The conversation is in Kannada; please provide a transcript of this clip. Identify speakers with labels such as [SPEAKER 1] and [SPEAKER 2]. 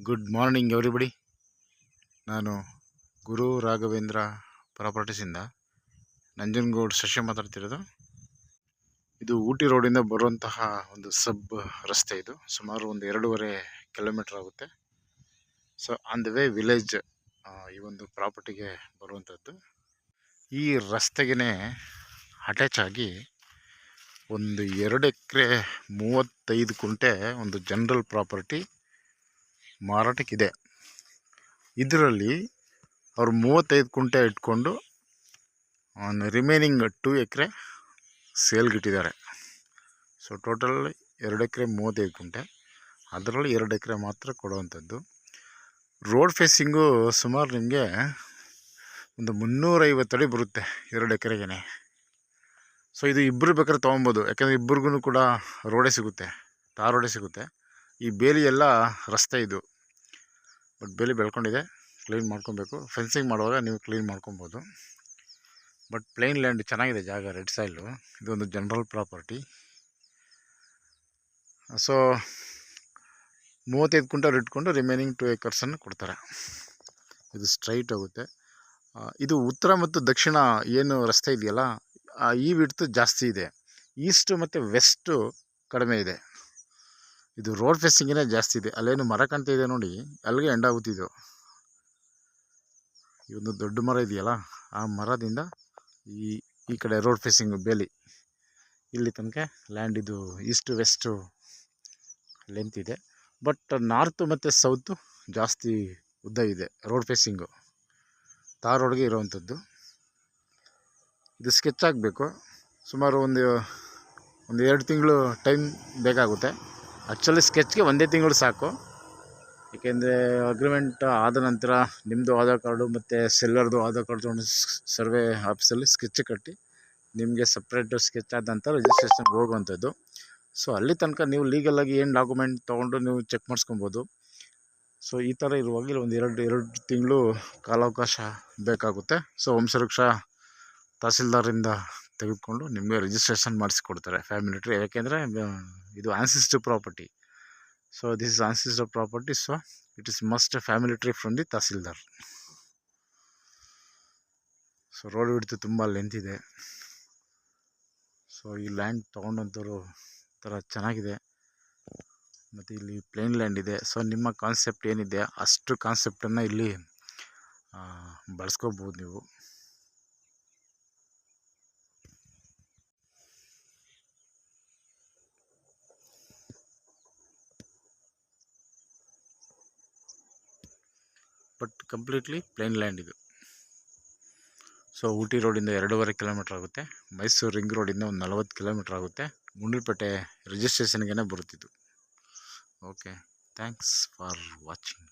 [SPEAKER 1] Good morning everybody. ನಾನು ಗುರು ರಾಘವೇಂದ್ರ ಪ್ರಾಪರ್ಟೀಸಿಂದ ನಂಜನಗೂಡು ಶಶಿ ಮಾತಾಡ್ತಿರೋದು. ಇದು ಊಟಿ ರೋಡಿಂದ ಬರುವಂತಹ ಒಂದು ಸಬ್ ರಸ್ತೆ. ಇದು ಸುಮಾರು ಒಂದು 2.5 ಕಿಲೋಮೀಟರ್ ಆಗುತ್ತೆ. So on the way village ಈ ಒಂದು ಪ್ರಾಪರ್ಟಿಗೆ ಬರುವಂಥದ್ದು. ಈ ರಸ್ತೆಗೆ ಅಟ್ಯಾಚ್ ಆಗಿ ಒಂದು 2 ಎಕರೆ 35 ಕುಂಟೆ ಒಂದು ಜನರಲ್ ಪ್ರಾಪರ್ಟಿ ಮಾರಾಟಕ್ಕಿದೆ. ಇದರಲ್ಲಿ ಅವರು 35 ಕುಂಟೆ ಇಟ್ಕೊಂಡು ರಿಮೈನಿಂಗ್ 2 ಎಕರೆ ಸೇಲ್ಗಿಟ್ಟಿದ್ದಾರೆ. ಸೊ ಟೋಟಲ್ 2 ಎಕರೆ 35 ಕುಂಟೆ, ಅದರಲ್ಲಿ 2 ಎಕರೆ ಮಾತ್ರ ಕೊಡುವಂಥದ್ದು. ರೋಡ್ ಫೇಸಿಂಗು ಸುಮಾರು ನಿಮಗೆ ಒಂದು 350 ಅಡಿ ಬರುತ್ತೆ 2 ಎಕರೆಗೆ. ಸೊ ಇದು ಇಬ್ಬರು ಬೇಕಾದ್ರೆ ತೊಗೊಬೋದು, ಯಾಕೆಂದರೆ ಇಬ್ಬರಿಗೂ ಕೂಡ ರೋಡೇ ಸಿಗುತ್ತೆ, ತಾರ್ ರೋಡೇ ಸಿಗುತ್ತೆ. ಈ ಬೇಲಿ ಎಲ್ಲ ರಸ್ತೆ ಇದು, ಬಟ್ ಬೇಲಿ ಬೆಳ್ಕೊಂಡಿದೆ, ಕ್ಲೀನ್ ಮಾಡ್ಕೊಬೇಕು. ಫೆನ್ಸಿಂಗ್ ಮಾಡುವಾಗ ನೀವು ಕ್ಲೀನ್ ಮಾಡ್ಕೊಬೋದು. ಬಟ್ ಪ್ಲೇನ್ ಲ್ಯಾಂಡ್ ಚೆನ್ನಾಗಿದೆ ಜಾಗ, ರೆಡ್ ಸಾಯಿಲು. ಇದೊಂದು ಜನರಲ್ ಪ್ರಾಪರ್ಟಿ. ಸೊ 35 ಕುಂಟೆ ಇಟ್ಕೊಂಡು ರಿಮೈನಿಂಗ್ 2 ಎಕರ್ಸನ್ನು ಕೊಡ್ತಾರೆ. ಇದು ಸ್ಟ್ರೈಟ್ ಹೋಗುತ್ತೆ. ಇದು ಉತ್ತರ ಮತ್ತು ದಕ್ಷಿಣ ಏನು ರಸ್ತೆ ಇದೆಯಲ್ಲ, ಈ ವಿಡ್ತ್ ಜಾಸ್ತಿ ಇದೆ, ಈಸ್ಟ್ ಮತ್ತು ವೆಸ್ಟು ಕಡಿಮೆ ಇದೆ. ಇದು ರೋಡ್ ಫೇಸಿಂಗೇ ಜಾಸ್ತಿ ಇದೆ. ಅಲ್ಲೇನು ಮರ ಕಾಣ್ತಾ ಇದೆ ನೋಡಿ, ಅಲ್ಲಿಗೆ ಎಂಡ್ ಆಗುತ್ತಿದ್ದು. ಈ ಒಂದು ದೊಡ್ಡ ಮರ ಇದೆಯಲ್ಲ, ಆ ಮರದಿಂದ ಈ ಕಡೆ ರೋಡ್ ಫೇಸಿಂಗ್ ಬೇಲಿ ಇಲ್ಲಿ ತನಕ ಲ್ಯಾಂಡ್. ಇದು ಈಸ್ಟ್ ವೆಸ್ಟು ಲೆಂತ್ ಇದೆ, ಬಟ್ ನಾರ್ತ್ ಮತ್ತು ಸೌತು ಜಾಸ್ತಿ ಉದ್ದ ಇದೆ. ರೋಡ್ ಫೇಸಿಂಗು ತಾರ್ ರೋಡ್ಗೆ ಇರೋವಂಥದ್ದು. ಇದು ಸ್ಕೆಚ್ ಆಗಬೇಕು, ಸುಮಾರು ಒಂದು 2 ತಿಂಗಳು ಟೈಮ್ ಬೇಕಾಗುತ್ತೆ. ಆ್ಯಕ್ಚುಲಿ ಸ್ಕೆಚ್ಗೆ 1 ತಿಂಗಳು ಸಾಕು, ಏಕೆಂದರೆ ಅಗ್ರಿಮೆಂಟ್ ಆದ ನಂತರ ನಿಮ್ಮದು ಆಧಾರ್ ಕಾರ್ಡು ಮತ್ತು ಸೆಲ್ಲರ್ದು ಆಧಾರ್ ಕಾರ್ಡ್ ತೊಗೊಂಡು ಸರ್ವೆ ಆಫೀಸಲ್ಲಿ ಸ್ಕೆಚ್ ಕಟ್ಟಿ ನಿಮಗೆ ಸಪ್ರೇಟು ಸ್ಕೆಚ್ ಆದ ನಂತರ ರಿಜಿಸ್ಟ್ರೇಷನ್ಗೆ ಹೋಗುವಂಥದ್ದು. ಸೊ ಅಲ್ಲಿ ತನಕ ನೀವು ಲೀಗಲಾಗಿ ಏನು ಡಾಕ್ಯುಮೆಂಟ್ ತೊಗೊಂಡು ನೀವು ಚೆಕ್ ಮಾಡಿಸ್ಕೊಬೋದು. ಸೊ ಈ ಥರ ಇರುವಾಗ ಇಲ್ಲಿ ಒಂದು 2 ತಿಂಗಳು ಕಾಲಾವಕಾಶ ಬೇಕಾಗುತ್ತೆ. ಸೊ ವಂಶವೃಕ್ಷ ತಹಸೀಲ್ದಾರಿಂದ ತೆಗೆದುಕೊಂಡು ನಿಮಗೆ ರಿಜಿಸ್ಟ್ರೇಷನ್ ಮಾಡಿಸಿಕೊಡ್ತಾರೆ ಫ್ಯಾಮಿಲಿ ಟ್ರೀ. ಯಾಕೆಂದರೆ ಇದು ancestor property. So this is ancestor property, so it is must a family tree from the Tahsildar. So road width ತುಂಬ ಲೆಂತ್ ಇದೆ. ಸೊ ಈ ಲ್ಯಾಂಡ್ ತೊಗೊಂಡಂಥವ್ರು ಥರ ಚೆನ್ನಾಗಿದೆ, ಮತ್ತು ಇಲ್ಲಿ ಪ್ಲೇನ್ ಲ್ಯಾಂಡ್ ಇದೆ. ಸೊ ನಿಮ್ಮ ಕಾನ್ಸೆಪ್ಟ್ ಏನಿದೆ ಅಷ್ಟು ಕಾನ್ಸೆಪ್ಟನ್ನು ಇಲ್ಲಿ ಬಳಸ್ಕೋಬೋದು ನೀವು. ಬಟ್ ಕಂಪ್ಲೀಟ್ಲಿ ಪ್ಲೇನ್ ಲ್ಯಾಂಡ್ ಇದು. ಸೊ ಊಟಿ ರೋಡಿಂದ 2.5 ಕಿಲೋಮೀಟ್ರ್ ಆಗುತ್ತೆ. ಮೈಸೂರು ರಿಂಗ್ ರೋಡಿಂದ ಒಂದು 40 ಕಿಲೋಮೀಟ್ರ್ ಆಗುತ್ತೆ. ಗುಂಡ್ಲುಪೇಟೆ ರಿಜಿಸ್ಟ್ರೇಷನ್ಗೆ ಬರುತ್ತಿದ್ದು. Okay, thanks for watching.